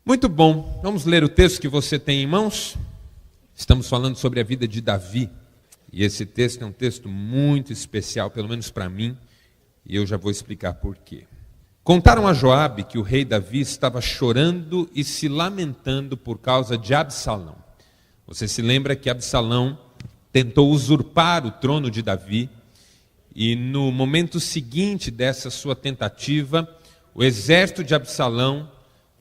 Muito bom, vamos ler o texto que você tem em mãos. Estamos falando sobre a vida de Davi. E esse texto é um texto muito especial, pelo menos para mim, e eu já vou explicar por quê. Contaram a Joabe que o rei Davi estava chorando e se lamentando por causa de Absalão. Você se lembra que Absalão tentou usurpar o trono de Davi, e no momento seguinte dessa sua tentativa, o exército de Absalão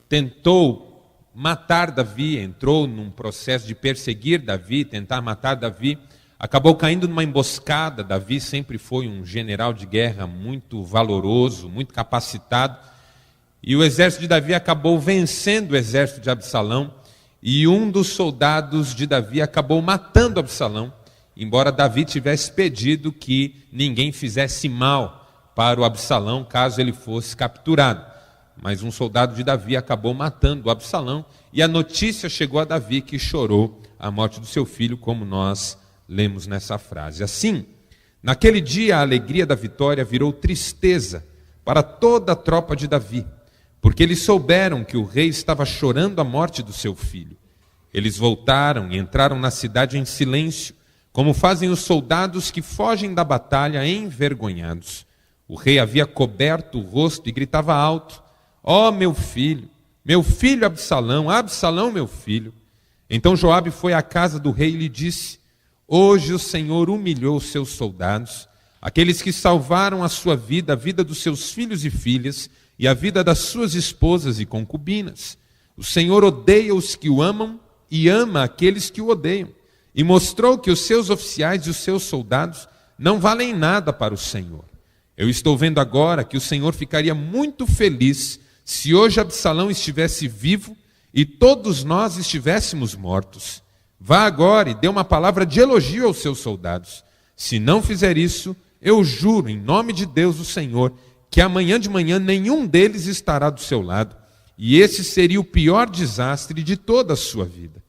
tentou matar Davi, entrou num processo de perseguir Davi, tentar matar Davi, acabou caindo numa emboscada. Davi sempre foi um general de guerra muito valoroso, muito capacitado, e o exército de Davi acabou vencendo o exército de Absalão, e um dos soldados de Davi acabou matando Absalão, embora Davi tivesse pedido que ninguém fizesse mal para o Absalão caso ele fosse capturado. Mas um soldado de Davi acabou matando o Absalão, e a notícia chegou a Davi, que chorou a morte do seu filho, como nós lemos nessa frase. Assim, naquele dia a alegria da vitória virou tristeza para toda a tropa de Davi, porque eles souberam que o rei estava chorando a morte do seu filho. Eles voltaram e entraram na cidade em silêncio, como fazem os soldados que fogem da batalha envergonhados. O rei havia coberto o rosto e gritava alto: ó meu filho Absalão, Absalão meu filho. Então Joabe foi à casa do rei e lhe disse: hoje o Senhor humilhou os seus soldados, aqueles que salvaram a sua vida, a vida dos seus filhos e filhas, e a vida das suas esposas e concubinas. O Senhor odeia os que o amam e ama aqueles que o odeiam, e mostrou que os seus oficiais e os seus soldados não valem nada para o Senhor. Eu estou vendo agora que o Senhor ficaria muito feliz se hoje Absalão estivesse vivo e todos nós estivéssemos mortos. Vá agora e dê uma palavra de elogio aos seus soldados. Se não fizer isso, eu juro, em nome de Deus o Senhor, que amanhã de manhã nenhum deles estará do seu lado, e esse seria o pior desastre de toda a sua vida.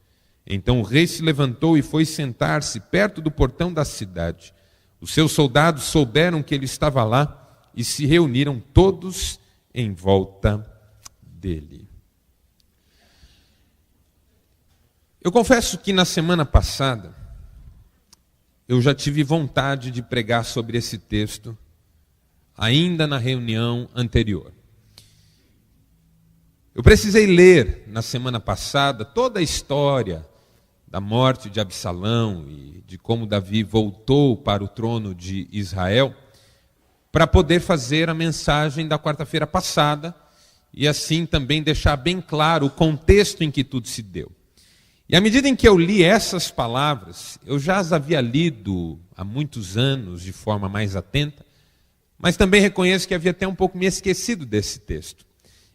Então o rei se levantou e foi sentar-se perto do portão da cidade. Os seus soldados souberam que ele estava lá e se reuniram todos em volta dele. Eu confesso que na semana passada eu já tive vontade de pregar sobre esse texto, ainda na reunião anterior. Eu precisei ler na semana passada toda a história da morte de Absalão e de como Davi voltou para o trono de Israel, para poder fazer a mensagem da quarta-feira passada e assim também deixar bem claro o contexto em que tudo se deu. E à medida em que eu li essas palavras, eu já as havia lido há muitos anos de forma mais atenta, mas também reconheço que havia até um pouco me esquecido desse texto.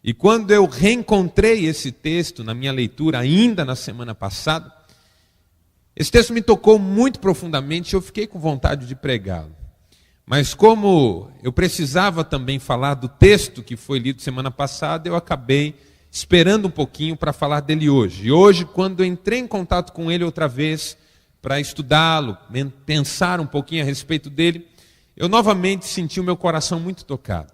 E quando eu reencontrei esse texto na minha leitura ainda na semana passada, esse texto me tocou muito profundamente e eu fiquei com vontade de pregá-lo. Mas como eu precisava também falar do texto que foi lido semana passada, eu acabei esperando um pouquinho para falar dele hoje. E hoje, quando eu entrei em contato com ele outra vez, para estudá-lo, pensar um pouquinho a respeito dele, eu novamente senti o meu coração muito tocado.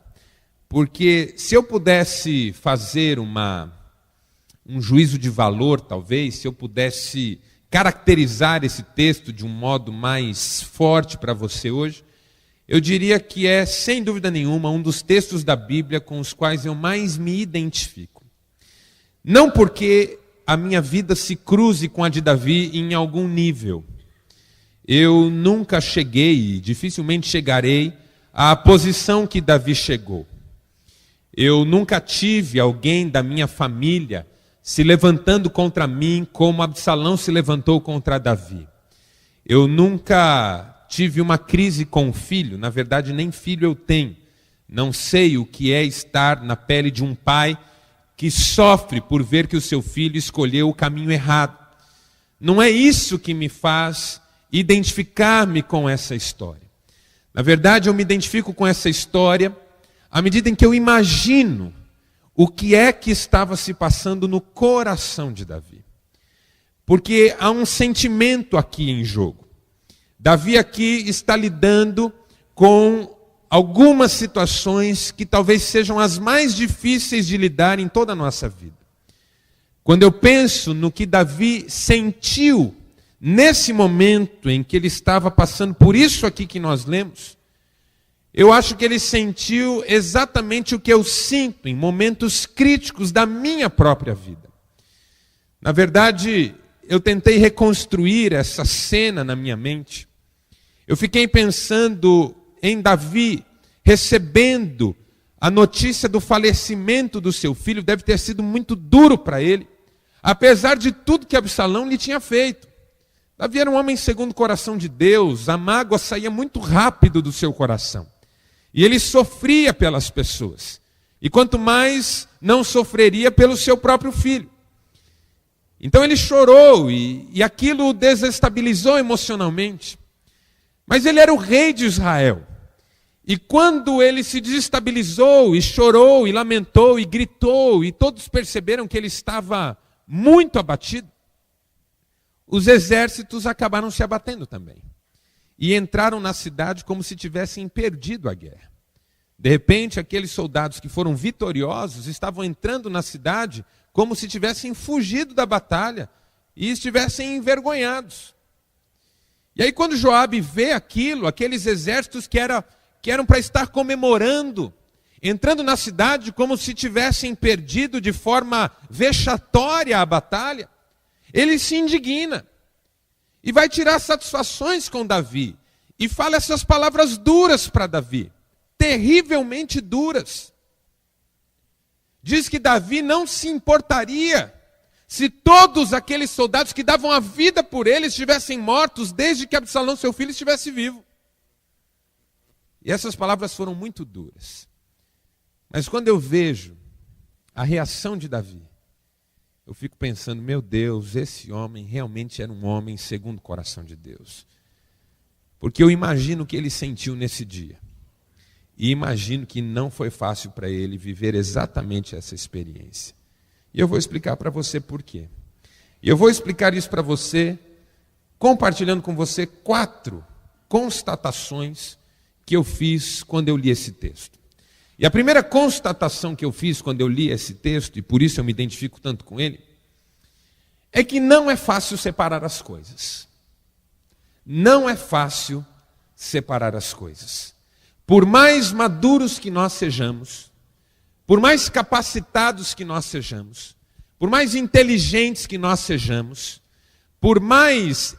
Porque se eu pudesse fazer um juízo de valor, talvez, se eu pudesse caracterizar esse texto de um modo mais forte para você hoje, eu diria que é, sem dúvida nenhuma, um dos textos da Bíblia com os quais eu mais me identifico. Não porque a minha vida se cruze com a de Davi em algum nível. Eu nunca cheguei, dificilmente chegarei, à posição que Davi chegou. Eu nunca tive alguém da minha família se levantando contra mim como Absalão se levantou contra Davi. Eu nunca tive uma crise com o filho, na verdade nem filho eu tenho. Não sei o que é estar na pele de um pai que sofre por ver que o seu filho escolheu o caminho errado. Não é isso que me faz identificar-me com essa história. Na verdade, eu me identifico com essa história à medida em que eu imagino o que é que estava se passando no coração de Davi. Porque há um sentimento aqui em jogo. Davi aqui está lidando com algumas situações que talvez sejam as mais difíceis de lidar em toda a nossa vida. quando eu penso no que Davi sentiu nesse momento em que ele estava passando por isso aqui que nós lemos, eu acho que ele sentiu exatamente o que eu sinto em momentos críticos da minha própria vida. Na verdade, eu tentei reconstruir essa cena na minha mente. Eu fiquei pensando em Davi recebendo a notícia do falecimento do seu filho. Deve ter sido muito duro para ele, apesar de tudo que Absalão lhe tinha feito. Davi era um homem segundo o coração de Deus, a mágoa saía muito rápido do seu coração. E ele sofria pelas pessoas. E quanto mais não sofreria pelo seu próprio filho. Então ele chorou e aquilo o desestabilizou emocionalmente. Mas ele era o rei de Israel. E quando ele se desestabilizou e chorou e lamentou e gritou e todos perceberam que ele estava muito abatido, os exércitos acabaram se abatendo também. E entraram na cidade como se tivessem perdido a guerra. De repente, aqueles soldados que foram vitoriosos estavam entrando na cidade como se tivessem fugido da batalha e estivessem envergonhados. E aí quando Joabe vê aquilo, aqueles exércitos que eram para estar comemorando, entrando na cidade como se tivessem perdido de forma vexatória a batalha, ele se indigna e vai tirar satisfações com Davi e fala essas palavras duras para Davi, terrivelmente duras. Diz que Davi não se importaria se todos aqueles soldados que davam a vida por ele estivessem mortos desde que Absalão, seu filho, estivesse vivo. E essas palavras foram muito duras. Mas quando eu vejo a reação de Davi, eu fico pensando, meu Deus, esse homem realmente era um homem segundo o coração de Deus. Porque eu imagino o que ele sentiu nesse dia. E imagino que não foi fácil para ele viver exatamente essa experiência. E eu vou explicar para você por quê. E eu vou explicar isso para você, compartilhando com você 4 constatações que eu fiz quando eu li esse texto. E a primeira constatação que eu fiz quando eu li esse texto, e por isso eu me identifico tanto com ele, é que não é fácil separar as coisas. Não é fácil separar as coisas. Por mais maduros que nós sejamos, por mais capacitados que nós sejamos, por mais inteligentes que nós sejamos, por mais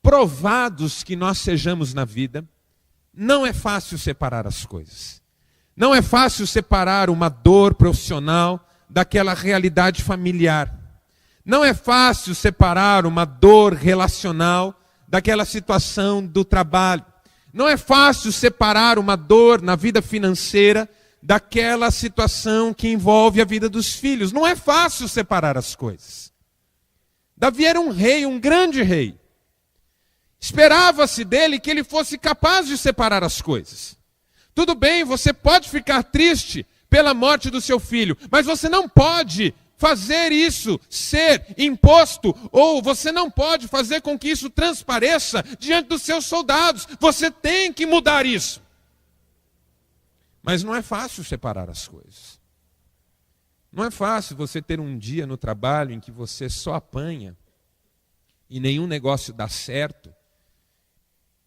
provados que nós sejamos na vida, não é fácil separar as coisas. Não é fácil separar uma dor profissional daquela realidade familiar. Não é fácil separar uma dor relacional daquela situação do trabalho. Não é fácil separar uma dor na vida financeira daquela situação que envolve a vida dos filhos. Não é fácil separar as coisas. Davi era um rei, um grande rei. Esperava-se dele que ele fosse capaz de separar as coisas. Tudo bem, você pode ficar triste pela morte do seu filho, mas você não pode fazer isso ser imposto, ou você não pode fazer com que isso transpareça diante dos seus soldados. Você tem que mudar isso. Mas não é fácil separar as coisas. Não é fácil você ter um dia no trabalho em que você só apanha e nenhum negócio dá certo,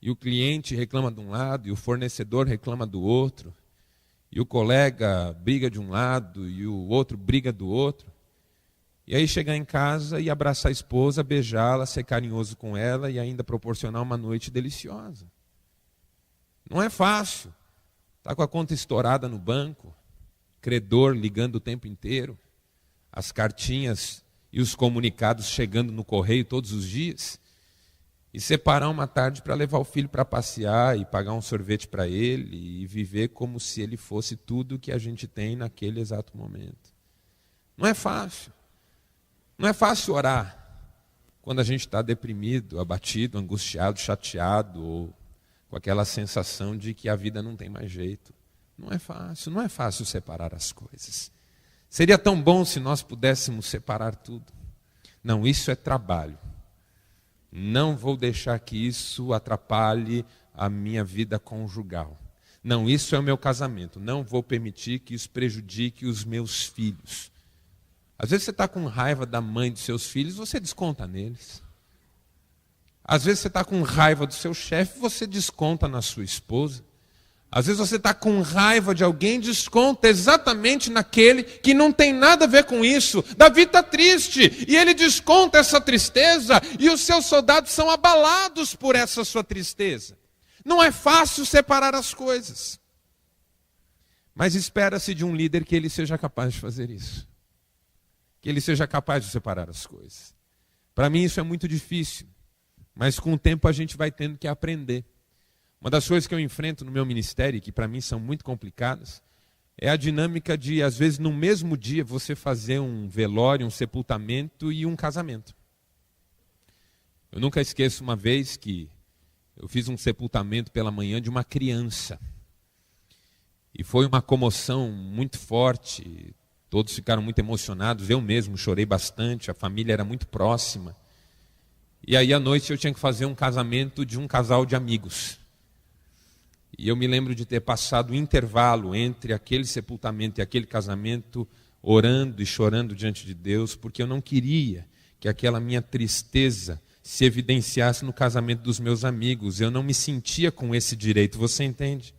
e o cliente reclama de um lado e o fornecedor reclama do outro, e o colega briga de um lado e o outro briga do outro. E aí chegar em casa e abraçar a esposa, beijá-la, ser carinhoso com ela e ainda proporcionar uma noite deliciosa. Não é fácil. Está com a conta estourada no banco, credor ligando o tempo inteiro, as cartinhas e os comunicados chegando no correio todos os dias, e separar uma tarde para levar o filho para passear e pagar um sorvete para ele e viver como se ele fosse tudo que a gente tem naquele exato momento. Não é fácil. Não é fácil orar quando a gente está deprimido, abatido, angustiado, chateado, ou com aquela sensação de que a vida não tem mais jeito. Não é fácil separar as coisas. Seria tão bom se nós pudéssemos separar tudo. Não, isso é trabalho. Não vou deixar que isso atrapalhe a minha vida conjugal. Não, isso é o meu casamento. Não vou permitir que isso prejudique os meus filhos. Às vezes você está com raiva da mãe dos seus filhos, você desconta neles. Às vezes você está com raiva do seu chefe, você desconta na sua esposa. Às vezes você está com raiva de alguém, desconta exatamente naquele que não tem nada a ver com isso. Davi está triste e ele desconta essa tristeza e os seus soldados são abalados por essa sua tristeza. Não é fácil separar as coisas. Mas espera-se de um líder que ele seja capaz de fazer isso. Que ele seja capaz de separar as coisas. Para mim isso é muito difícil, mas com o tempo a gente vai tendo que aprender. Uma das coisas que eu enfrento no meu ministério, e que para mim são muito complicadas, é a dinâmica de, às vezes, no mesmo dia, você fazer um velório, um sepultamento e um casamento. Eu nunca esqueço uma vez que eu fiz um sepultamento pela manhã de uma criança. E foi uma comoção muito forte, todos ficaram muito emocionados, eu mesmo chorei bastante, a família era muito próxima. E aí à noite eu tinha que fazer um casamento de um casal de amigos. E eu me lembro de ter passado o intervalo entre aquele sepultamento e aquele casamento, orando e chorando diante de Deus, porque eu não queria que aquela minha tristeza se evidenciasse no casamento dos meus amigos. Eu não me sentia com esse direito, você entende?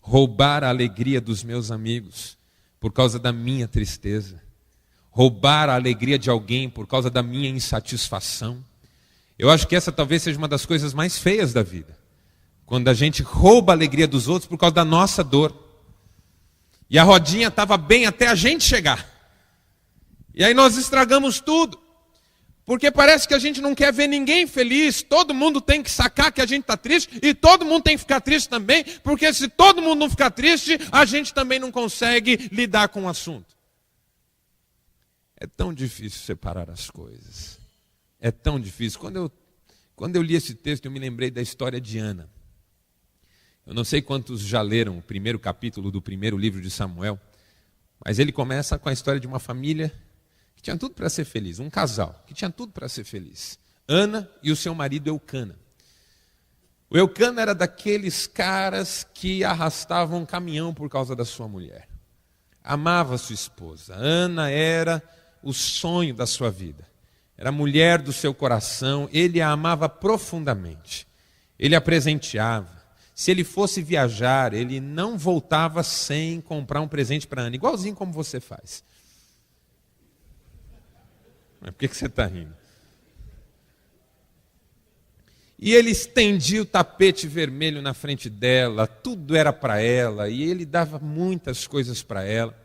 Roubar a alegria dos meus amigos por causa da minha tristeza. Roubar a alegria de alguém por causa da minha insatisfação. Eu acho que essa talvez seja uma das coisas mais feias da vida. Quando a gente rouba a alegria dos outros por causa da nossa dor. E a rodinha estava bem até a gente chegar. E aí nós estragamos tudo. Porque parece que a gente não quer ver ninguém feliz. Todo mundo tem que sacar que a gente está triste. E todo mundo tem que ficar triste também. Porque se todo mundo não ficar triste, a gente também não consegue lidar com o assunto. É tão difícil separar as coisas. É tão difícil. Quando eu li esse texto, eu me lembrei da história de Ana. Eu não sei quantos já leram o primeiro capítulo do primeiro livro de Samuel, mas ele começa com a história de uma família que tinha tudo para ser feliz, um casal que tinha tudo para ser feliz. Ana e o seu marido Eucana. O Eucana era daqueles caras que arrastavam um caminhão por causa da sua mulher. Amava sua esposa. Ana era o sonho da sua vida. Era a mulher do seu coração, ele a amava profundamente. Ele a presenteava. Se ele fosse viajar, ele não voltava sem comprar um presente para Ana, igualzinho como você faz. Mas por que você está rindo? E ele estendia o tapete vermelho na frente dela, tudo era para ela, e ele dava muitas coisas para ela.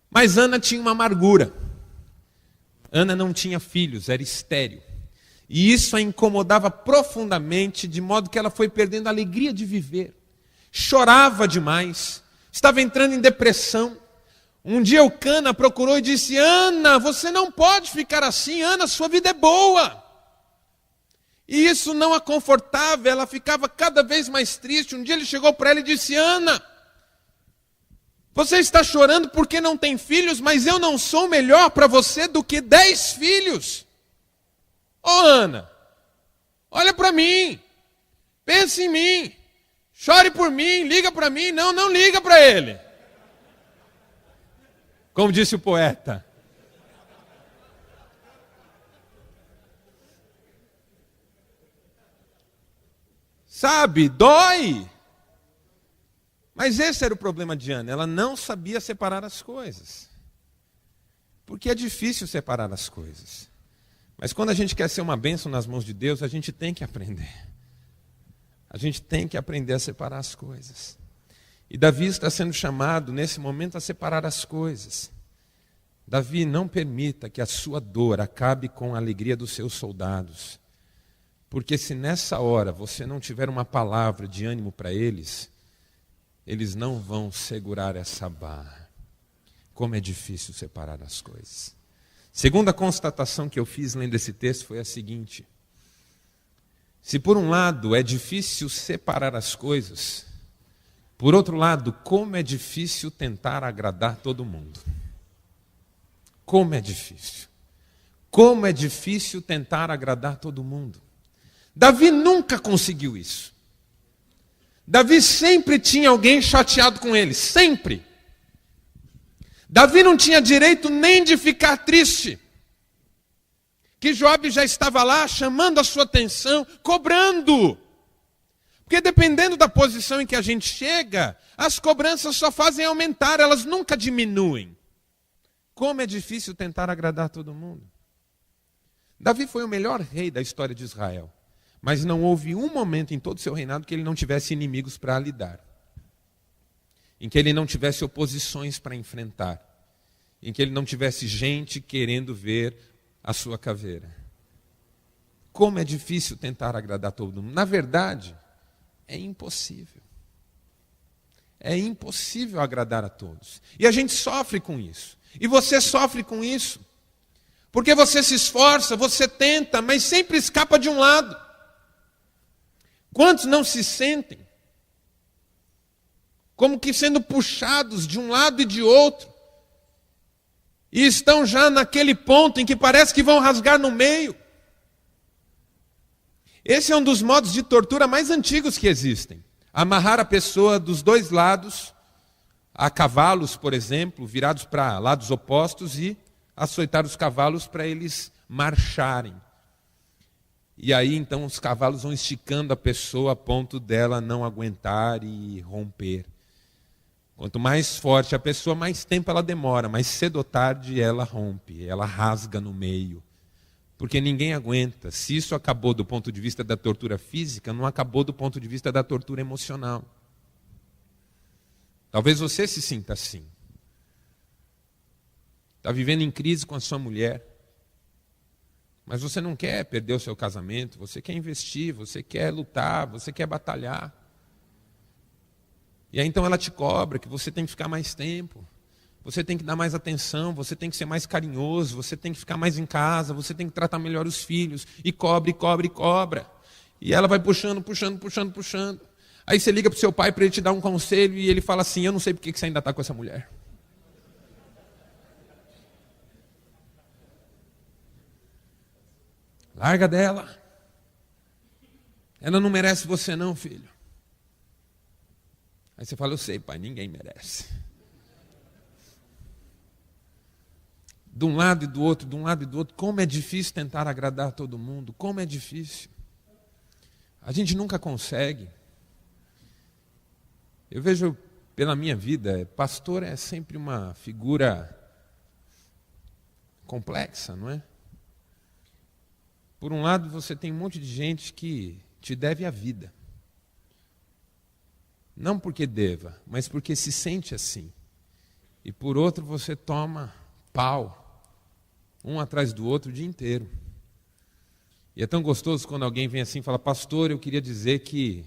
Mas Ana tinha uma amargura. Ana não tinha filhos, era estéril. E isso a incomodava profundamente, de modo que ela foi perdendo a alegria de viver. Chorava demais, estava entrando em depressão. Um dia Eucana procurou e disse: Ana, você não pode ficar assim, Ana, sua vida é boa. E isso não a confortava, ela ficava cada vez mais triste. Um dia ele chegou para ela e disse: Ana, você está chorando porque não tem filhos, mas eu não sou melhor para você do que 10 filhos. Ô Ana, olha para mim, pense em mim, chore por mim, liga para mim. Não, não liga para ele. Como disse o poeta. Sabe, dói. Mas esse era o problema de Ana, ela não sabia separar as coisas. Porque é difícil separar as coisas. Mas quando a gente quer ser uma bênção nas mãos de Deus, a gente tem que aprender. A gente tem que aprender a separar as coisas. E Davi está sendo chamado nesse momento a separar as coisas. Davi, não permita que a sua dor acabe com a alegria dos seus soldados. Porque se nessa hora você não tiver uma palavra de ânimo para eles, eles não vão segurar essa barra. Como é difícil separar as coisas. Segunda constatação que eu fiz lendo esse texto foi a seguinte: se por um lado é difícil separar as coisas, por outro lado, como é difícil tentar agradar todo mundo. Como é difícil. Como é difícil tentar agradar todo mundo. Davi nunca conseguiu isso. Davi sempre tinha alguém chateado com ele, sempre. Davi não tinha direito nem de ficar triste. Que Joabe já estava lá chamando a sua atenção, cobrando. Porque dependendo da posição em que a gente chega, as cobranças só fazem aumentar, elas nunca diminuem. Como é difícil tentar agradar todo mundo. Davi foi o melhor rei da história de Israel, mas não houve um momento em todo o seu reinado que ele não tivesse inimigos para lidar, em que ele não tivesse oposições para enfrentar, em que ele não tivesse gente querendo ver a sua caveira. Como é difícil tentar agradar todo mundo. Na verdade, é impossível. É impossível agradar a todos. E a gente sofre com isso. E você sofre com isso. Porque você se esforça, você tenta, mas sempre escapa de um lado. Quantos não se sentem como que sendo puxados de um lado e de outro? E estão já naquele ponto em que parece que vão rasgar no meio. Esse é um dos modos de tortura mais antigos que existem. Amarrar a pessoa dos dois lados, a cavalos, por exemplo, virados para lados opostos e açoitar os cavalos para eles marcharem. E aí então os cavalos vão esticando a pessoa a ponto dela não aguentar e romper. Quanto mais forte a pessoa, mais tempo ela demora, mas cedo ou tarde ela rompe, ela rasga no meio. Porque ninguém aguenta. Se isso acabou do ponto de vista da tortura física, não acabou do ponto de vista da tortura emocional. Talvez você se sinta assim. Está vivendo em crise com a sua mulher, mas você não quer perder o seu casamento, você quer investir, você quer lutar, você quer batalhar. E aí então ela te cobra que você tem que ficar mais tempo, você tem que dar mais atenção, você tem que ser mais carinhoso, você tem que ficar mais em casa, você tem que tratar melhor os filhos, e cobra, e cobra, e cobra. E ela vai puxando. Aí você liga para o seu pai para ele te dar um conselho e ele fala assim, eu não sei por que você ainda está com essa mulher. Larga dela. Ela não merece você não, filho. Aí você fala, eu sei, pai, ninguém merece. De um lado e do outro, como é difícil tentar agradar todo mundo, como é difícil. A gente nunca consegue. Eu vejo pela minha vida, pastor é sempre uma figura complexa, não é? Por um lado, você tem um monte de gente que te deve a vida. Não porque deva, mas porque se sente assim. E por outro, você toma pau, um atrás do outro o dia inteiro. E é tão gostoso quando alguém vem assim e fala, pastor, eu queria dizer que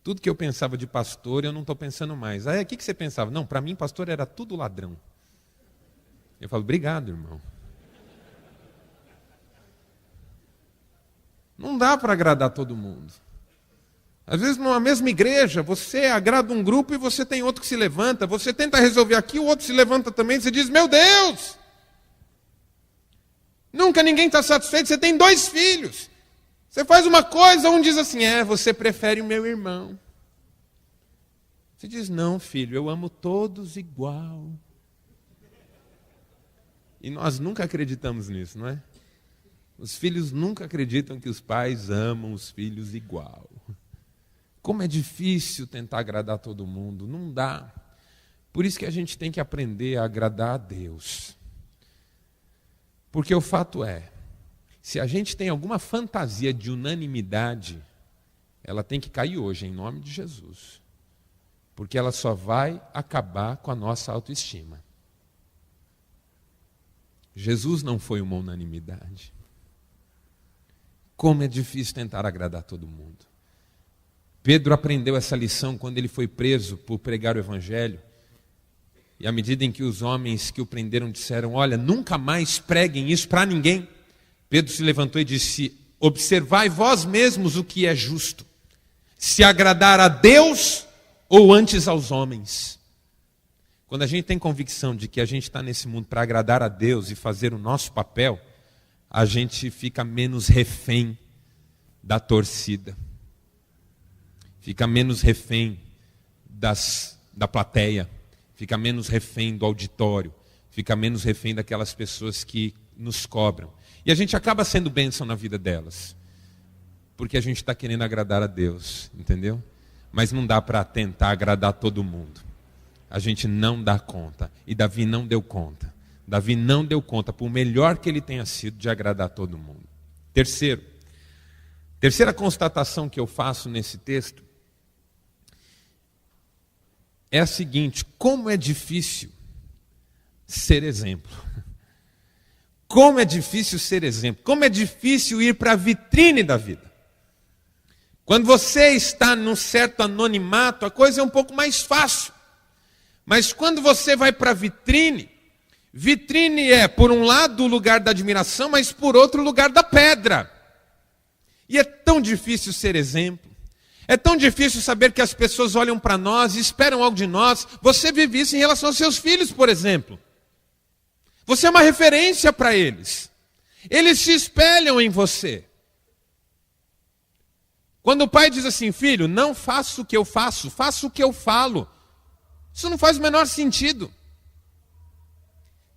tudo que eu pensava de pastor, eu não estou pensando mais. Aí, o que você pensava? Não, para mim, pastor era tudo ladrão. Eu falo, obrigado, irmão. Não dá para agradar todo mundo. Às vezes, numa mesma igreja, você agrada um grupo e você tem outro que se levanta. Você tenta resolver aqui, o outro se levanta também. Você diz, meu Deus! Nunca ninguém está satisfeito. Você tem 2 filhos. Você faz uma coisa, um diz assim, você prefere o meu irmão. Você diz, não, filho, eu amo todos igual. E nós nunca acreditamos nisso, não é? Os filhos nunca acreditam que os pais amam os filhos igual. Como é difícil tentar agradar todo mundo, não dá. Por isso que a gente tem que aprender a agradar a Deus. Porque o fato é, se a gente tem alguma fantasia de unanimidade, ela tem que cair hoje, em nome de Jesus. Porque ela só vai acabar com a nossa autoestima. Jesus não foi uma unanimidade. Como é difícil tentar agradar todo mundo. Pedro aprendeu essa lição quando ele foi preso por pregar o Evangelho. E à medida em que os homens que o prenderam disseram, olha, nunca mais preguem isso para ninguém. Pedro se levantou e disse, observai vós mesmos o que é justo. Se agradar a Deus ou antes aos homens. Quando a gente tem convicção de que a gente está nesse mundo para agradar a Deus e fazer o nosso papel, a gente fica menos refém da torcida. Fica menos refém da plateia. fica menos refém do auditório, fica menos refém daquelas pessoas que nos cobram. E a gente acaba sendo bênção na vida delas, porque a gente está querendo agradar a Deus, entendeu? Mas não dá para tentar agradar todo mundo. A gente não dá conta. E Davi não deu conta. Davi não deu conta, por melhor que ele tenha sido, de agradar todo mundo. Terceira constatação que eu faço nesse texto é a seguinte: como é difícil ser exemplo. Como é difícil ser exemplo. Como é difícil ir para a vitrine da vida. Quando você está num certo anonimato, a coisa é um pouco mais fácil. Mas quando você vai para a vitrine, vitrine é, por um lado, o lugar da admiração, mas por outro, o lugar da pedra. E é tão difícil ser exemplo. É tão difícil saber que as pessoas olham para nós e esperam algo de nós. Você vive isso em relação aos seus filhos, por exemplo. Você é uma referência para eles. Eles se espelham em você. Quando o pai diz assim: filho, não faça o que eu faço, faça o que eu falo. Isso não faz o menor sentido.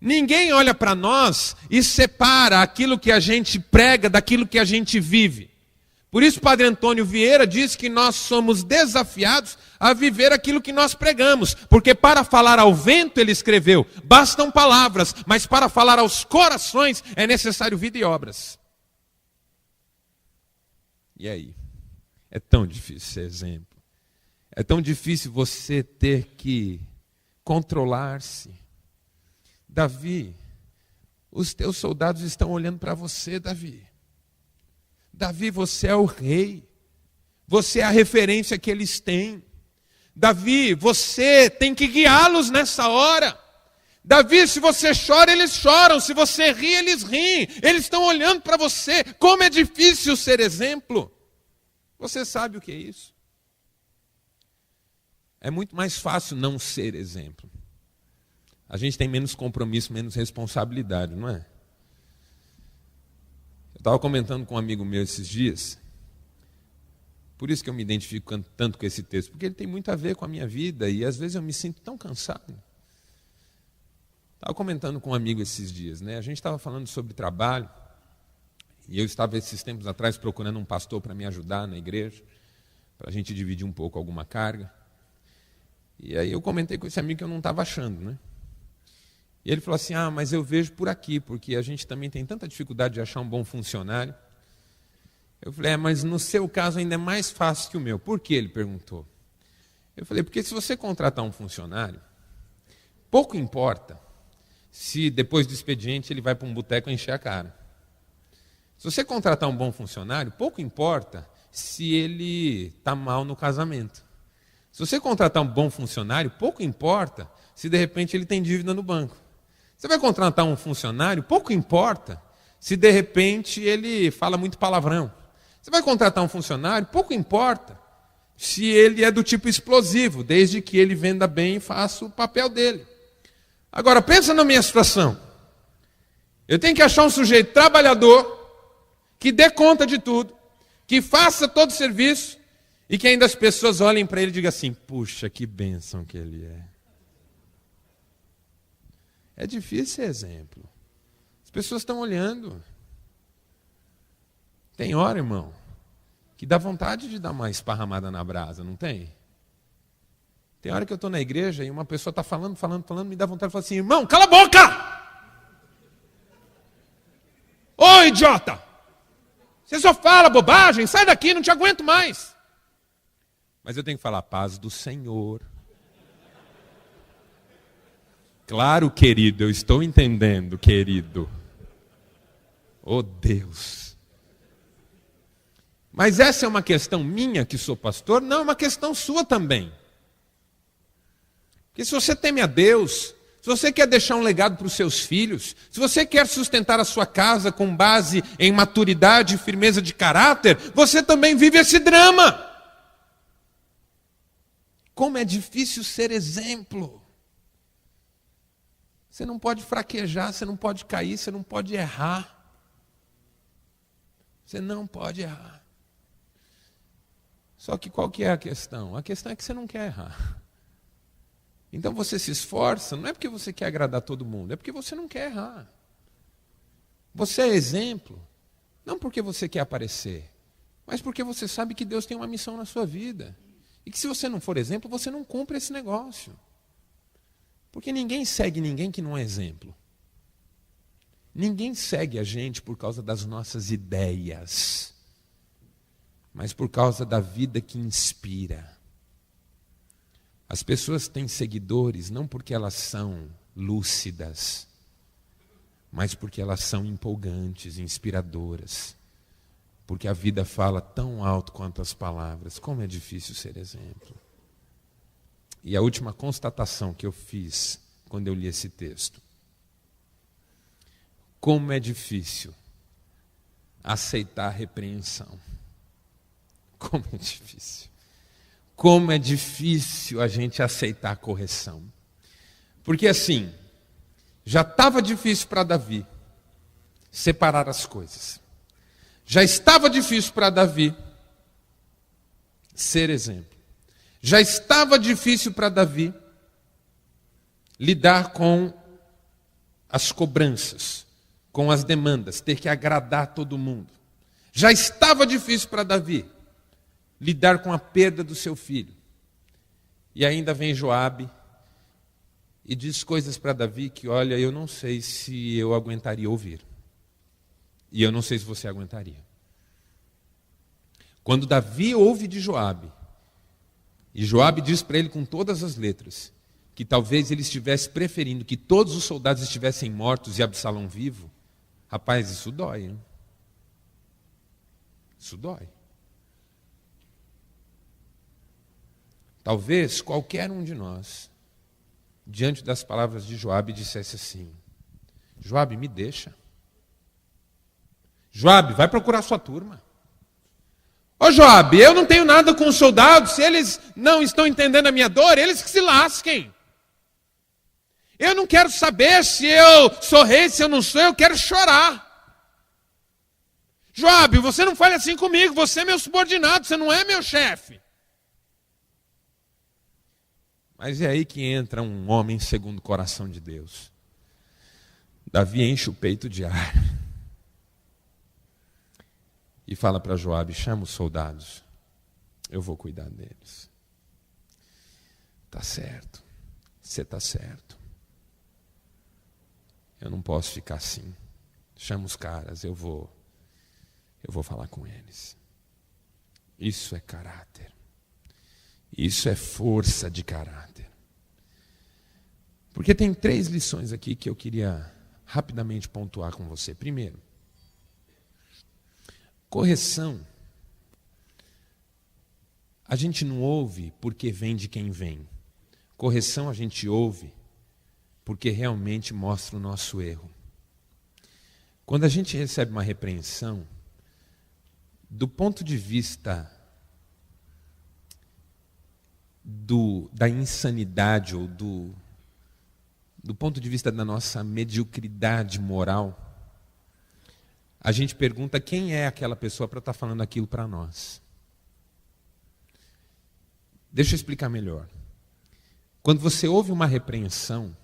Ninguém olha para nós e separa aquilo que a gente prega daquilo que a gente vive. Por isso, Padre Antônio Vieira diz que nós somos desafiados a viver aquilo que nós pregamos. Porque para falar ao vento, ele escreveu, bastam palavras, mas para falar aos corações é necessário vida e obras. E aí? É tão difícil ser exemplo. É tão difícil você ter que controlar-se. Davi, os teus soldados estão olhando para você, Davi. Davi, você é o rei. Você é a referência que eles têm. Davi, você tem que guiá-los nessa hora. Davi, se você chora, eles choram. Se você ri, eles riem. Eles estão olhando para você. Como é difícil ser exemplo. Você sabe o que é isso? É muito mais fácil não ser exemplo. A gente tem menos compromisso, menos responsabilidade, não é? Eu estava comentando com um amigo meu esses dias, por isso que eu me identifico tanto com esse texto, porque ele tem muito a ver com a minha vida e às vezes eu me sinto tão cansado. Estava comentando com um amigo esses dias, né? A gente estava falando sobre trabalho e eu estava esses tempos atrás procurando um pastor para me ajudar na igreja, para a gente dividir um pouco alguma carga. E aí eu comentei com esse amigo que eu não estava achando, né? E ele falou assim: mas eu vejo por aqui, porque a gente também tem tanta dificuldade de achar um bom funcionário. Eu falei: mas no seu caso ainda é mais fácil que o meu. Por quê? Ele perguntou. Eu falei: porque se você contratar um funcionário, pouco importa se depois do expediente ele vai para um boteco encher a cara. Se você contratar um bom funcionário, pouco importa se ele está mal no casamento. Se você contratar um bom funcionário, pouco importa se de repente ele tem dívida no banco. Você vai contratar um funcionário, pouco importa se de repente ele fala muito palavrão. Você vai contratar um funcionário, pouco importa se ele é do tipo explosivo, desde que ele venda bem e faça o papel dele. Agora, pensa na minha situação. Eu tenho que achar um sujeito trabalhador, que dê conta de tudo, que faça todo o serviço e que ainda as pessoas olhem para ele e digam assim: puxa, que bênção que ele é. É difícil ser exemplo. As pessoas estão olhando. Tem hora, irmão, que dá vontade de dar uma esparramada na brasa, não tem? Tem hora que eu estou na igreja e uma pessoa está falando, me dá vontade de falar assim: irmão, cala a boca! Ô idiota! Você só fala bobagem, sai daqui, não te aguento mais. Mas eu tenho que falar: paz do Senhor. Claro, querido, eu estou entendendo, querido. Oh, Deus. Mas essa é uma questão minha, que sou pastor? Não, é uma questão sua também. Porque se você teme a Deus, se você quer deixar um legado para os seus filhos, se você quer sustentar a sua casa com base em maturidade e firmeza de caráter, você também vive esse drama. Como é difícil ser exemplo. Você não pode fraquejar, você não pode cair, você não pode errar. Você não pode errar. Só que qual que é a questão? A questão é que você não quer errar. Então você se esforça, não é porque você quer agradar todo mundo, é porque você não quer errar. Você é exemplo, não porque você quer aparecer, mas porque você sabe que Deus tem uma missão na sua vida. E que se você não for exemplo, você não cumpre esse negócio. Porque ninguém segue ninguém que não é exemplo. Ninguém segue a gente por causa das nossas ideias, mas por causa da vida que inspira. As pessoas têm seguidores não porque elas são lúcidas, mas porque elas são empolgantes, inspiradoras. Porque a vida fala tão alto quanto as palavras. Como é difícil ser exemplo. E a última constatação que eu fiz quando eu li esse texto. Como é difícil aceitar a repreensão. Como é difícil. Como é difícil a gente aceitar a correção. Porque assim, já estava difícil para Davi separar as coisas. Já estava difícil para Davi ser exemplo. Já estava difícil para Davi lidar com as cobranças, com as demandas, ter que agradar todo mundo. Já estava difícil para Davi lidar com a perda do seu filho. E ainda vem Joabe e diz coisas para Davi que, olha, eu não sei se eu aguentaria ouvir. E eu não sei se você aguentaria. Quando Davi ouve de Joabe, e Joabe diz para ele com todas as letras, que talvez ele estivesse preferindo que todos os soldados estivessem mortos e Absalão vivo, rapaz, isso dói, hein? Isso dói. Talvez qualquer um de nós, diante das palavras de Joabe, dissesse assim: Joabe, me deixa. Joabe, vai procurar sua turma. Ô Joabe, eu não tenho nada com os soldados, se eles não estão entendendo a minha dor, eles que se lasquem. Eu não quero saber se eu sou rei, se eu não sou, eu quero chorar. Joabe, você não fale assim comigo, você é meu subordinado, você não é meu chefe. Mas é aí que entra um homem segundo o coração de Deus. Davi enche o peito de ar e fala para Joabe: chama os soldados, eu vou cuidar deles. Tá certo, você tá certo. Eu não posso ficar assim. Chama os caras, eu vou falar com eles. Isso é caráter. Isso é força de caráter. Porque tem 3 lições aqui que eu queria rapidamente pontuar com você. Primeiro, correção. A gente não ouve porque vem de quem vem. Correção a gente ouve porque realmente mostra o nosso erro. Quando a gente recebe uma repreensão, do ponto de vista da insanidade ou do ponto de vista da nossa mediocridade moral, a gente pergunta quem é aquela pessoa para estar falando aquilo para nós. Deixa eu explicar melhor. Quando você ouve uma repreensão,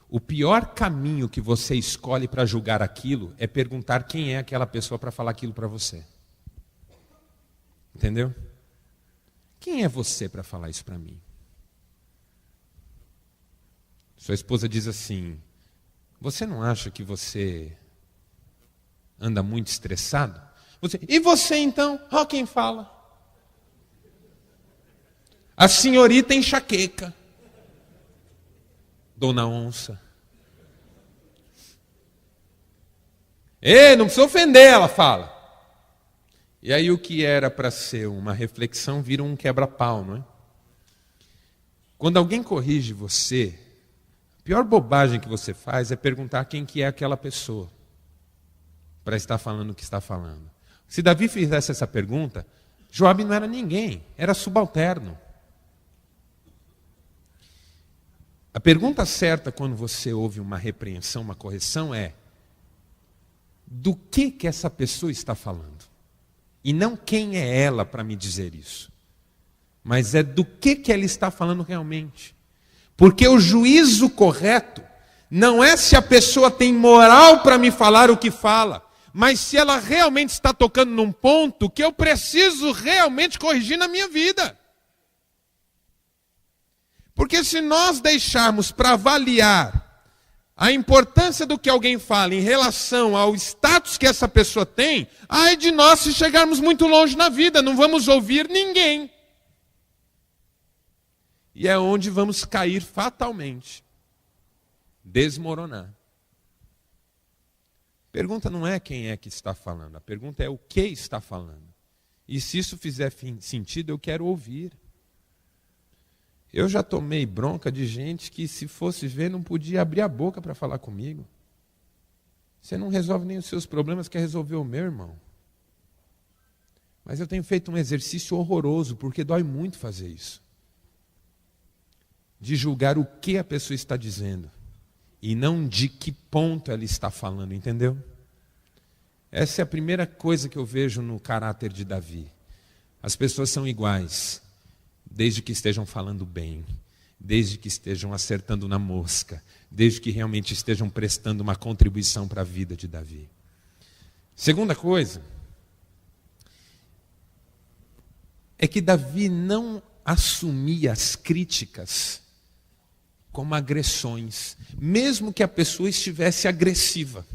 o pior caminho que você escolhe para julgar aquilo é perguntar quem é aquela pessoa para falar aquilo para você. Entendeu? Quem é você para falar isso para mim? Sua esposa diz assim: você não acha que você anda muito estressado? E você então? Ó quem fala. A senhorita enxaqueca. Dona Onça. Ei, não precisa ofender, ela fala. E aí o que era para ser uma reflexão vira um quebra-pau, não é? Quando alguém corrige você, a pior bobagem que você faz é perguntar quem que é aquela pessoa para estar falando o que está falando. Se Davi fizesse essa pergunta, Joabe não era ninguém, era subalterno. A pergunta certa quando você ouve uma repreensão, uma correção é: do que essa pessoa está falando? E não quem é ela para me dizer isso, mas é do que ela está falando realmente. Porque o juízo correto não é se a pessoa tem moral para me falar o que fala, mas se ela realmente está tocando num ponto que eu preciso realmente corrigir na minha vida. Porque se nós deixarmos para avaliar a importância do que alguém fala em relação ao status que essa pessoa tem, ai de nós se chegarmos muito longe na vida, não vamos ouvir ninguém. E é onde vamos cair fatalmente, desmoronar. A pergunta não é quem é que está falando, a pergunta é o que está falando. E se isso fizer sentido, eu quero ouvir. Eu já tomei bronca de gente que, se fosse ver, não podia abrir a boca para falar comigo. Você não resolve nem os seus problemas, quer resolver o meu, irmão. Mas eu tenho feito um exercício horroroso, porque dói muito fazer isso. De julgar o que a pessoa está dizendo, e não de que ponto ela está falando, entendeu? Essa é a primeira coisa que eu vejo no caráter de Davi. As pessoas são iguais, desde que estejam falando bem, desde que estejam acertando na mosca, desde que realmente estejam prestando uma contribuição para a vida de Davi. Segunda coisa, é que Davi não assumia as críticas como agressões, mesmo que a pessoa estivesse agressiva.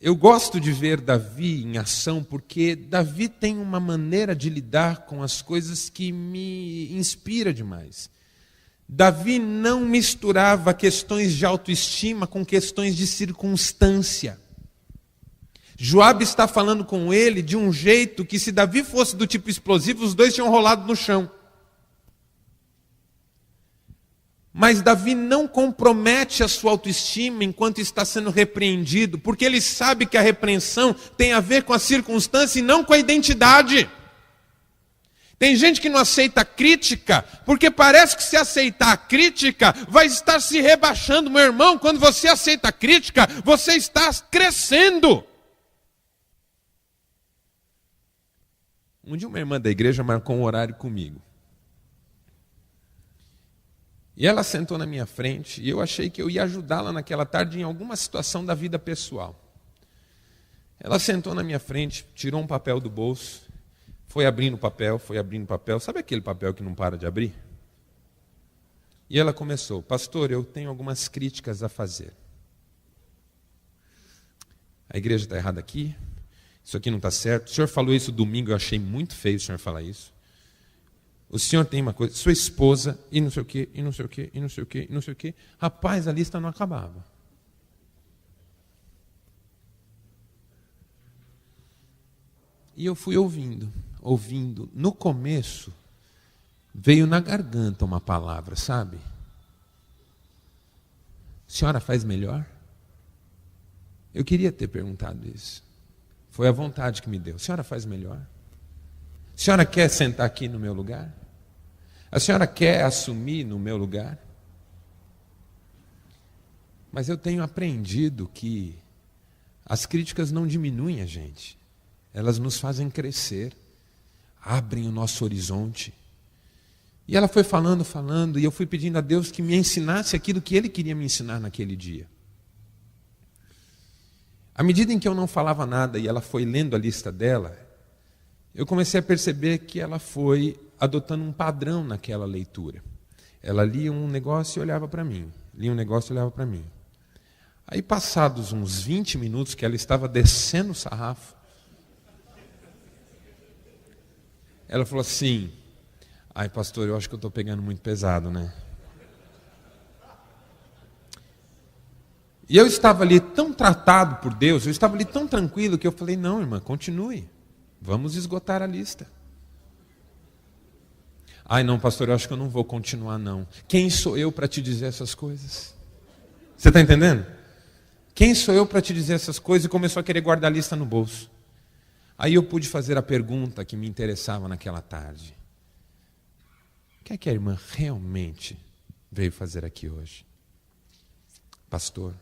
Eu gosto de ver Davi em ação, porque Davi tem uma maneira de lidar com as coisas que me inspira demais. Davi não misturava questões de autoestima com questões de circunstância. Joabe está falando com ele de um jeito que, se Davi fosse do tipo explosivo, os dois tinham rolado no chão. Mas Davi não compromete a sua autoestima enquanto está sendo repreendido, porque ele sabe que a repreensão tem a ver com a circunstância e não com a identidade. Tem gente que não aceita a crítica, porque parece que, se aceitar a crítica, vai estar se rebaixando. Meu irmão, quando você aceita a crítica, você está crescendo. Um dia uma irmã da igreja marcou um horário comigo. E ela sentou na minha frente, e eu achei que eu ia ajudá-la naquela tarde em alguma situação da vida pessoal. Ela sentou na minha frente, tirou um papel do bolso, foi abrindo papel. Sabe aquele papel que não para de abrir? E ela começou: pastor, eu tenho algumas críticas a fazer. A igreja está errada aqui, isso aqui não está certo. O senhor falou isso domingo, eu achei muito feio o senhor falar isso. O senhor tem uma coisa, sua esposa, e não sei o quê, e não sei o quê, e não sei o quê, e não sei o quê. Rapaz, a lista não acabava. E eu fui ouvindo. No começo, veio na garganta uma palavra, sabe? Senhora, faz melhor? Eu queria ter perguntado isso. Foi a vontade que me deu. Senhora, faz melhor? A senhora quer sentar aqui no meu lugar? A senhora quer assumir no meu lugar? Mas eu tenho aprendido que as críticas não diminuem a gente. Elas nos fazem crescer, abrem o nosso horizonte. E ela foi falando, e eu fui pedindo a Deus que me ensinasse aquilo que Ele queria me ensinar naquele dia. À medida em que eu não falava nada e ela foi lendo a lista dela, eu comecei a perceber que ela foi adotando um padrão naquela leitura. Ela lia um negócio e olhava para mim. Lia um negócio e olhava para mim. Aí, passados uns 20 minutos que ela estava descendo o sarrafo, ela falou assim: ai, pastor, eu acho que eu estou pegando muito pesado, né? E eu estava ali tão tratado por Deus, eu estava ali tão tranquilo, que eu falei: não, irmã, continue. Vamos esgotar a lista. Ai, não, pastor, eu acho que eu não vou continuar, não. Quem sou eu para te dizer essas coisas? Você está entendendo? Quem sou eu para te dizer essas coisas? E começou a querer guardar a lista no bolso. Aí eu pude fazer a pergunta que me interessava naquela tarde: o que é que a irmã realmente veio fazer aqui hoje? Pastor,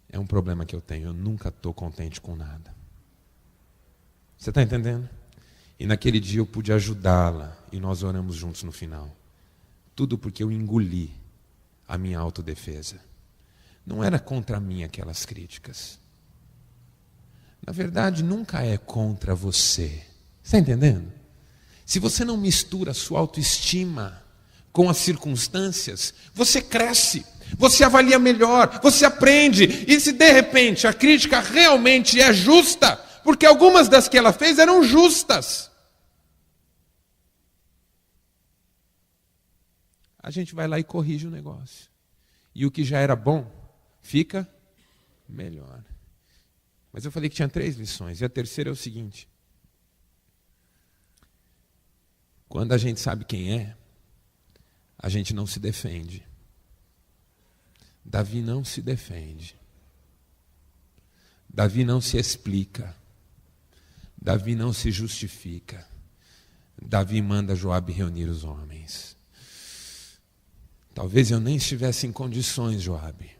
é um problema que eu tenho, eu nunca estou contente com nada. Você está entendendo? E naquele dia eu pude ajudá-la, e nós oramos juntos no final. Tudo porque eu engoli a minha autodefesa. Não era contra mim aquelas críticas. Na verdade, nunca é contra você. Está entendendo? Se você não mistura a sua autoestima com as circunstâncias, você cresce, você avalia melhor, você aprende. E se de repente a crítica realmente é justa, porque algumas das que ela fez eram justas, a gente vai lá e corrige o negócio. E o que já era bom, fica melhor. Mas eu falei que tinha 3 lições, e a terceira é o seguinte: quando a gente sabe quem é, a gente não se defende. Davi não se defende. Davi não se explica. Davi não se justifica. Davi manda Joabe reunir os homens. Talvez eu nem estivesse em condições, Joabe.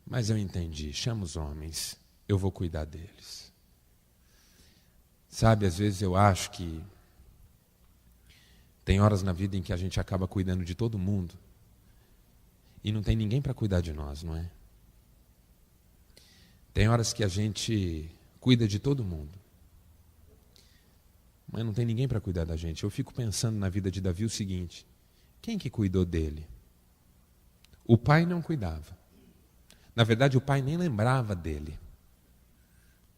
Mas eu entendi, chama os homens, eu vou cuidar deles. Sabe, às vezes eu acho que tem horas na vida em que a gente acaba cuidando de todo mundo e não tem ninguém para cuidar de nós, não é? Tem horas que a gente cuida de todo mundo, mas não tem ninguém para cuidar da gente. Eu fico pensando na vida de Davi o seguinte: quem que cuidou dele? O pai não cuidava. Na verdade, o pai nem lembrava dele.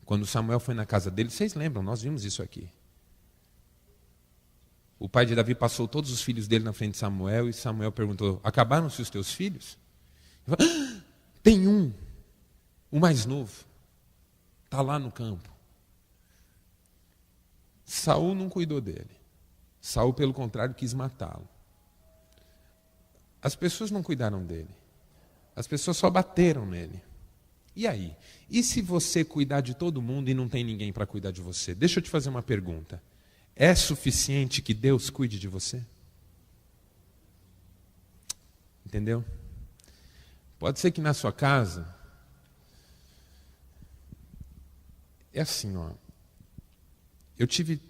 Quando Samuel foi na casa dele, vocês lembram, nós vimos isso aqui. O pai de Davi passou todos os filhos dele na frente de Samuel, e Samuel perguntou: acabaram-se os teus filhos? Ele falou: tem um, o mais novo, está lá no campo. Saul não cuidou dele. Saul, pelo contrário, quis matá-lo. As pessoas não cuidaram dele. As pessoas só bateram nele. E aí? E se você cuidar de todo mundo e não tem ninguém para cuidar de você? Deixa eu te fazer uma pergunta. É suficiente que Deus cuide de você? Entendeu? Pode ser que na sua casa é assim, ó. Eu tive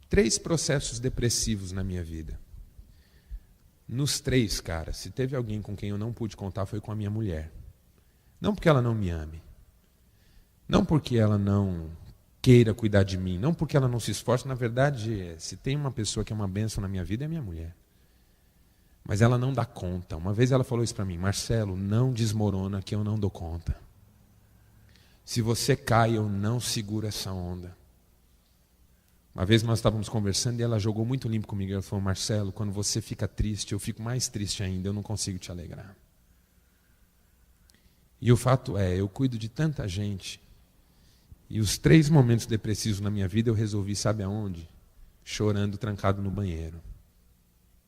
3 processos depressivos na minha vida. Nos 3, cara, se teve alguém com quem eu não pude contar, foi com a minha mulher. Não porque ela não me ame. Não porque ela não queira cuidar de mim. Não porque ela não se esforce. Na verdade, se tem uma pessoa que é uma bênção na minha vida, é minha mulher. Mas ela não dá conta. Uma vez ela falou isso para mim: Marcelo, não desmorona que eu não dou conta. Se você cai, eu não seguro essa onda. Uma vez nós estávamos conversando e ela jogou muito limpo comigo. Ela falou: Marcelo, quando você fica triste, eu fico mais triste ainda, eu não consigo te alegrar. E o fato é, eu cuido de tanta gente, e os 3 momentos depressivos na minha vida eu resolvi, sabe aonde? Chorando, trancado no banheiro.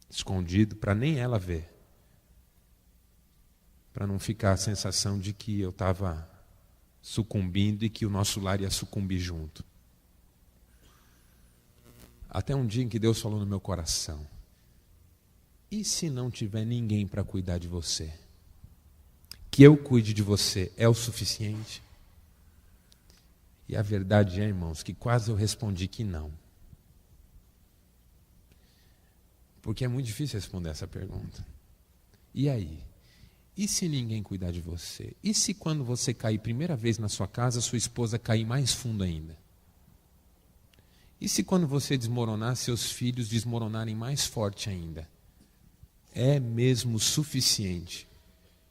Escondido, para nem ela ver. Para não ficar a sensação de que eu estava sucumbindo e que o nosso lar ia sucumbir junto. Até um dia em que Deus falou no meu coração: e se não tiver ninguém para cuidar de você? Que eu cuide de você é o suficiente? E a verdade é, irmãos, que quase eu respondi que não. Porque é muito difícil responder essa pergunta. E aí? E se ninguém cuidar de você? E se quando você cair primeira vez na sua casa, sua esposa cair mais fundo ainda? E se quando você desmoronar, seus filhos desmoronarem mais forte ainda? É mesmo suficiente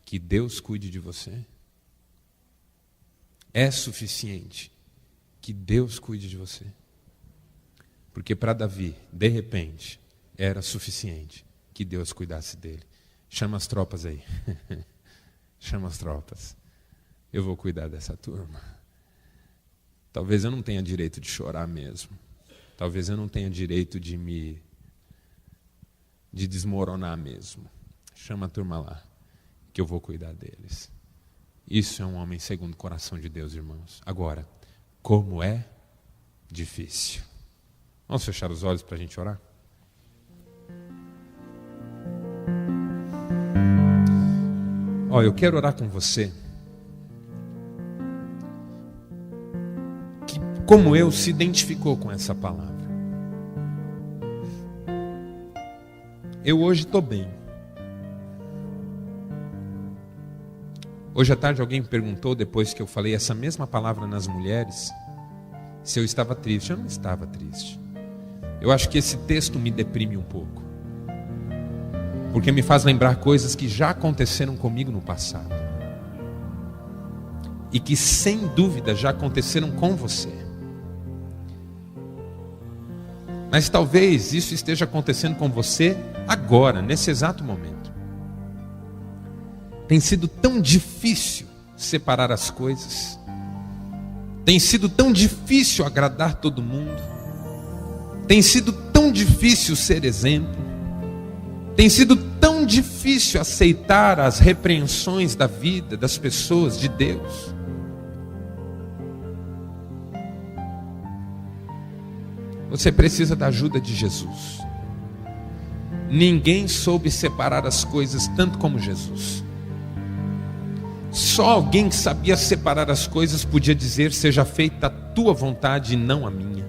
que Deus cuide de você? É suficiente que Deus cuide de você? Porque para Davi, de repente, era suficiente que Deus cuidasse dele. Chama as tropas aí. Chama as tropas. Eu vou cuidar dessa turma. Talvez eu não tenha direito de chorar mesmo. Talvez eu não tenha direito de desmoronar mesmo. Chama a turma lá, que eu vou cuidar deles. Isso é um homem segundo o coração de Deus, irmãos. Agora, como é difícil. Vamos fechar os olhos para a gente orar? Ó, eu quero orar com você que, como eu, se identificou com essa palavra. Eu hoje estou bem. Hoje à tarde alguém me perguntou, depois que eu falei essa mesma palavra nas mulheres, se eu estava triste. Eu não estava triste. Eu acho que esse texto me deprime um pouco, porque me faz lembrar coisas que já aconteceram comigo no passado e que sem dúvida já aconteceram com você. Mas talvez isso esteja acontecendo com você agora, nesse exato momento. Tem sido tão difícil separar as coisas. Tem sido tão difícil agradar todo mundo. Tem sido tão difícil ser exemplo. Tem sido tão difícil aceitar as repreensões da vida, das pessoas, de Deus. Você precisa da ajuda de Jesus. Ninguém soube separar as coisas tanto como Jesus. Só alguém que sabia separar as coisas podia dizer: seja feita a tua vontade e não a minha.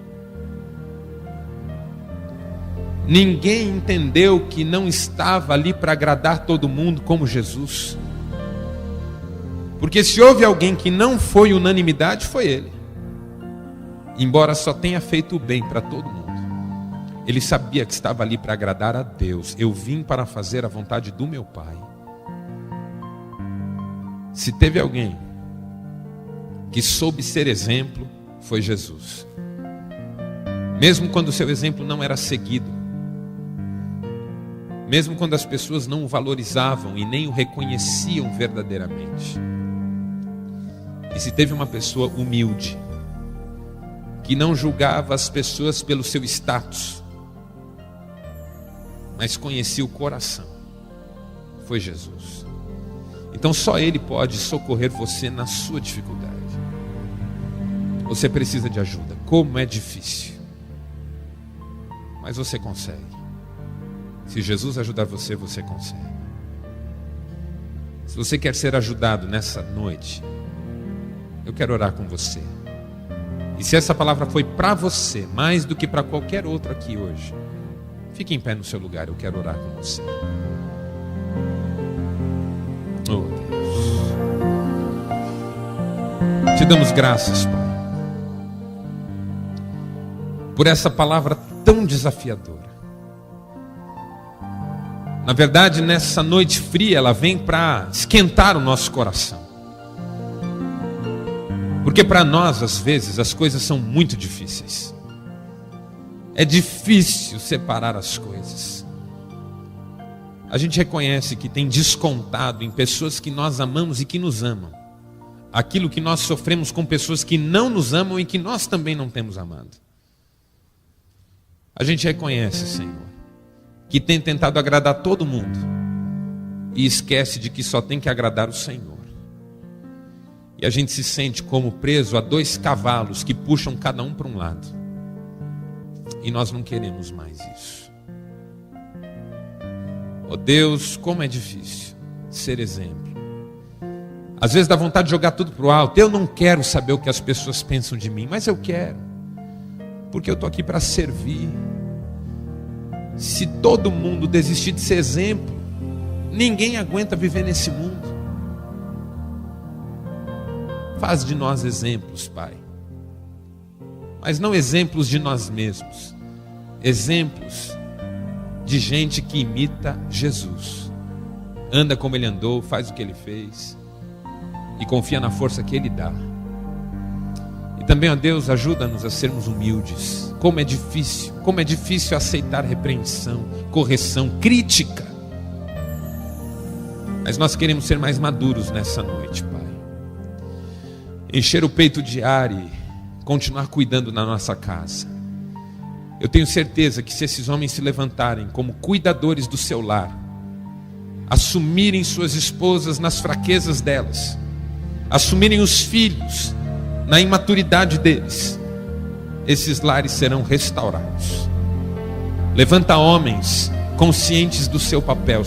Ninguém entendeu que não estava ali para agradar todo mundo como Jesus. Porque se houve alguém que não foi unanimidade, foi ele. Embora só tenha feito o bem para todo mundo, ele sabia que estava ali para agradar a Deus. Eu vim para fazer a vontade do meu Pai. Se teve alguém que soube ser exemplo, foi Jesus. Mesmo quando o seu exemplo não era seguido, mesmo quando as pessoas não o valorizavam e nem o reconheciam verdadeiramente. E se teve uma pessoa humilde, que não julgava as pessoas pelo seu status, mas conhecia o coração, foi Jesus. Então só Ele pode socorrer você na sua dificuldade. Você precisa de ajuda. Como é difícil, mas você consegue. Se Jesus ajudar você, você consegue. Se você quer ser ajudado nessa noite, eu quero orar com você. E se essa palavra foi para você, mais do que para qualquer outro aqui hoje, fique em pé no seu lugar, eu quero orar com você. Oh Deus, te damos graças, Pai, por essa palavra tão desafiadora. Na verdade, nessa noite fria, ela vem para esquentar o nosso coração. Porque para nós, às vezes, as coisas são muito difíceis. É difícil separar as coisas. A gente reconhece que tem descontado em pessoas que nós amamos e que nos amam aquilo que nós sofremos com pessoas que não nos amam e que nós também não temos amado. A gente reconhece, Senhor, que tem tentado agradar todo mundo e esquece de que só tem que agradar o Senhor. E a gente se sente como preso a 2 cavalos que puxam cada um para um lado. E nós não queremos mais isso. Oh Deus, como é difícil ser exemplo. Às vezes dá vontade de jogar tudo para o alto. Eu não quero saber o que as pessoas pensam de mim, mas eu quero. Porque eu estou aqui para servir. Se todo mundo desistir de ser exemplo, ninguém aguenta viver nesse mundo. Faz de nós exemplos, Pai. Mas não exemplos de nós mesmos. Exemplos de gente que imita Jesus. Anda como Ele andou, faz o que Ele fez. E confia na força que Ele dá. E também, ó Deus, ajuda-nos a sermos humildes. Como é difícil aceitar repreensão, correção, crítica. Mas nós queremos ser mais maduros nessa noite, Pai. Encher o peito de ar e continuar cuidando na nossa casa. Eu tenho certeza que se esses homens se levantarem como cuidadores do seu lar, assumirem suas esposas nas fraquezas delas, assumirem os filhos na imaturidade deles, esses lares serão restaurados. Levanta homens conscientes do seu papel,